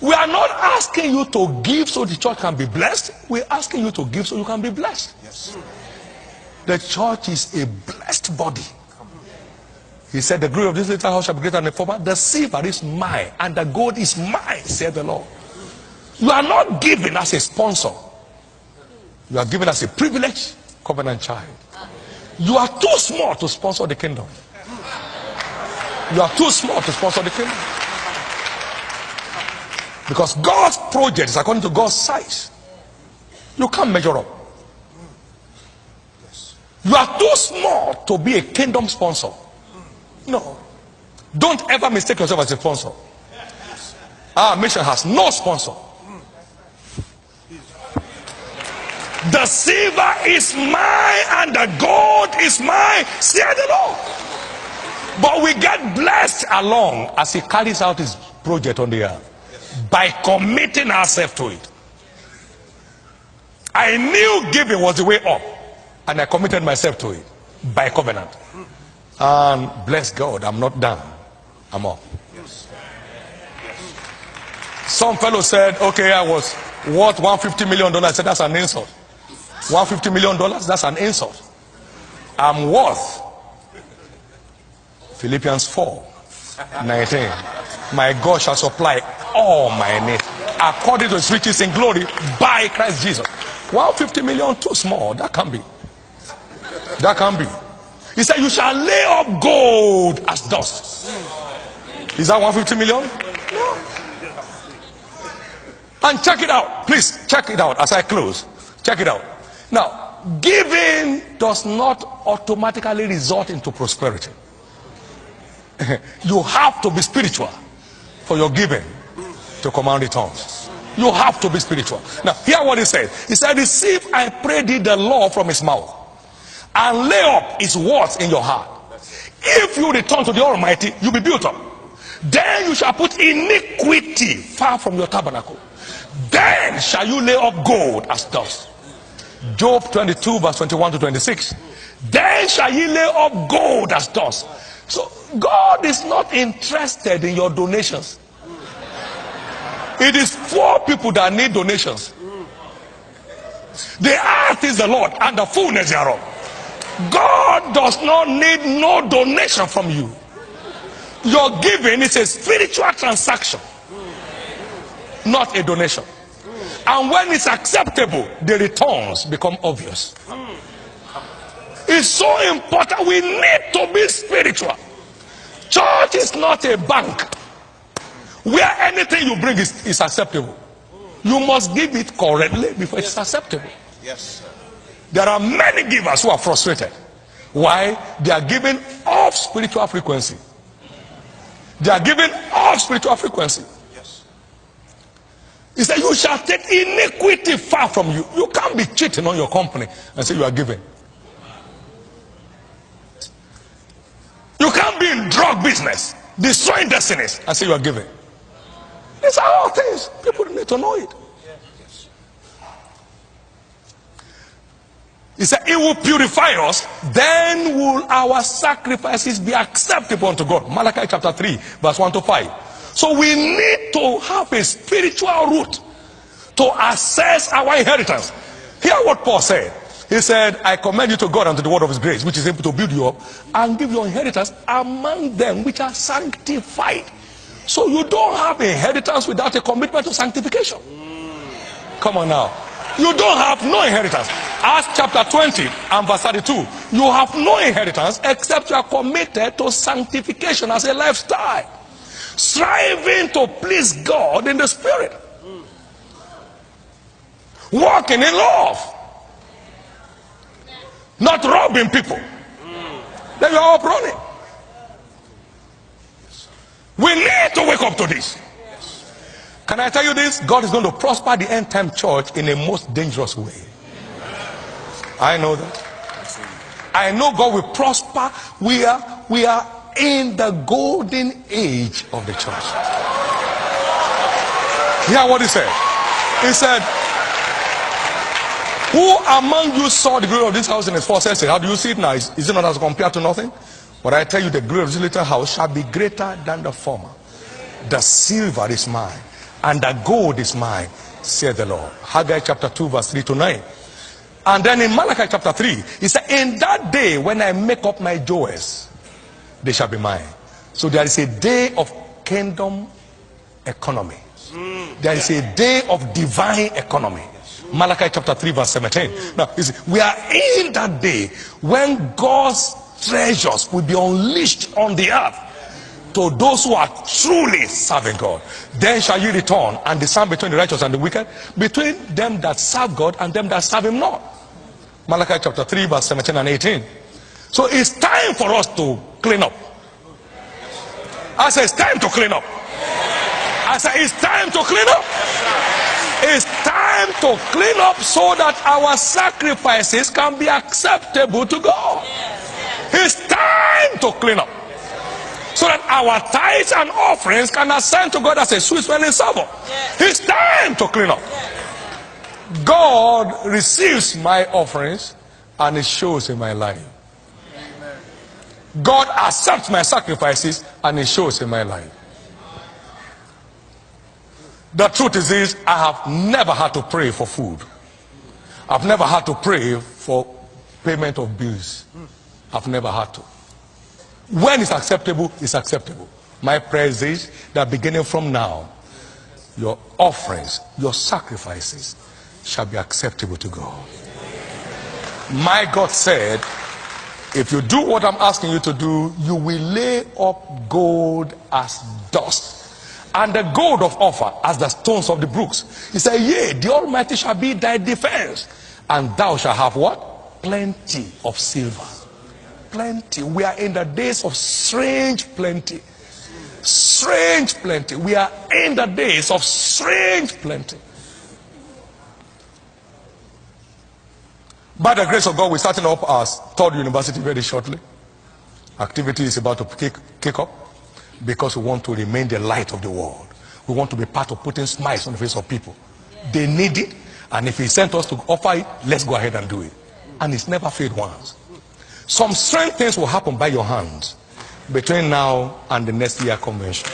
We are not asking you to give so the church can be blessed. We're asking you to give so you can be blessed. Yes. The church is a blessed body. He said, the glory of this little house shall be greater than the former. The silver is mine and the gold is mine, said the Lord. You are not given as a sponsor. You are given as a privileged covenant child. You are too small to sponsor the kingdom. You are too small to sponsor the kingdom. Because God's project is according to God's size. You can't measure up. You are too small to be a kingdom sponsor. No. Don't ever mistake yourself as a sponsor. Our mission has no sponsor. The silver is mine and the gold is mine, said the Lord. But we get blessed along as he carries out his project on the earth by committing ourselves to it. I knew giving was the way up, and I committed myself to it by covenant. And bless God, I'm not done. I'm up. Some fellow said, okay, I was worth $150 million. I said, that's an insult. $150 million, that's an insult. I'm worth Philippians 4:19. My God shall supply all my needs according to his riches in glory by Christ Jesus. $150 million too small. That can be. That can be. He said, you shall lay up gold as dust. Is that $150 million? No. And check it out. Please check it out as I close. Check it out. Now, giving does not automatically result into prosperity. You have to be spiritual for your giving to command returns. You have to be spiritual. Now, hear what he said. He said, receive, I pray thee, the law from his mouth, and lay up his words in your heart. If you return to the Almighty, you'll be built up. Then you shall put iniquity far from your tabernacle. Then shall you lay up gold as dust. Job 22 verse 21 to 26. Then shall ye lay up gold as dust. So God is not interested in your donations. It is poor people that need donations. The earth is the Lord and the fullness thereof. God does not need no donation from you. Your giving is a spiritual transaction, not a donation. And when it's acceptable, the returns become obvious. It's so important. We need to be spiritual. Church is not a bank where anything you bring is acceptable. You must give it correctly before it's acceptable. Yes, sir. There are many givers who are frustrated. Why? They are giving off spiritual frequency. They are giving off spiritual frequency. Yes. He said, you shall take iniquity far from you. You can't be cheating on your company and say you are giving. You can't be in drug business, destroying destinies, and say you are giving. These are all things. People need to know it. He said, it will purify us, then will our sacrifices be acceptable unto God. Malachi chapter 3, verse 1 to 5. So we need to have a spiritual root to assess our inheritance. Hear what Paul said. He said, I commend you to God and to the word of his grace, which is able to build you up and give your inheritance among them which are sanctified. So you don't have inheritance without a commitment to sanctification. Come on now. You don't have no inheritance. Acts chapter 20 and verse 32. You have no inheritance except you are committed to sanctification as a lifestyle. Striving to please God in the spirit. Walking in love. Not robbing people. Then you are up running. We need to wake up to this. Can I tell you this? God is going to prosper the end time church in a most dangerous way. I know that. I know God will prosper. We are in the golden age of the church. Hear what he said. He said, who among you saw the glory of this house in his first essay? How do you see it now? Is it not as compared to nothing? But I tell you, the glory of this little house shall be greater than the former. The silver is mine, and the gold is mine, said the Lord. Haggai chapter 2 verse 3 to 9. And then in Malachi chapter 3, he said, in that day when I make up my jewels, they shall be mine. So there is a day of kingdom economy. There is a day of divine economy. Malachi chapter 3 verse 17. Now, you see, we are in that day when God's treasures will be unleashed on the earth to those who are truly serving God. Then shall ye return and discern between the righteous and the wicked, between them that serve God and them that serve him not. Malachi chapter 3 verse 17 and 18. So it's time for us to clean up. I say it's time to clean up. I say it's time to clean up. It's time to clean up so that our sacrifices can be acceptable to God. It's time to clean up so that our tithes and offerings can ascend to God as a sweet smelling savour. It's time to clean up. God receives my offerings and it shows in my life. God accepts my sacrifices and it shows in my life. The truth is this: I have never had to pray for food. I've never had to pray for payment of bills. I've never had to. When it's acceptable, it's acceptable. My prayer is this, that beginning from now, your offerings, your sacrifices shall be acceptable to God. My God said, if you do what I'm asking you to do, you will lay up gold as dust, and the gold of offer as the stones of the brooks. He said, yea, the Almighty shall be thy defense, and thou shalt have what? Plenty of silver. Plenty. We are in the days of strange plenty. Strange plenty. We are in the days of strange plenty. By the grace of God, we're starting up our third university very shortly. Activity is about to kick up because we want to remain the light of the world. We want to be part of putting smiles on the face of people. They need it, and if he sent us to offer it, let's go ahead and do it. And it's never failed once. Some strange things will happen by your hands between now and the next year convention.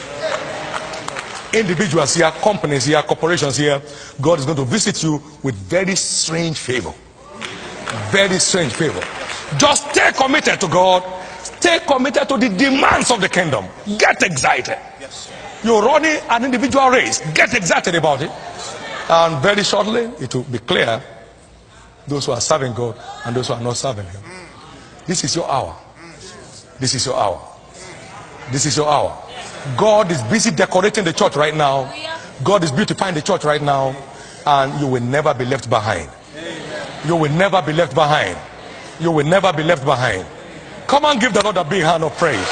Individuals here, companies here, corporations here, God is going to visit you with very strange favor. Very strange favor. Just stay committed to God. Stay committed to the demands of the kingdom. Get excited. You're running an individual race. Get excited about it. And very shortly, it will be clear those who are serving God and those who are not serving him. This is your hour. This is your hour. This is your hour. God is busy decorating the church right now. God is beautifying the church right now. And you will never be left behind. You will never be left behind. You will never be left behind. Come and give the Lord a big hand of praise.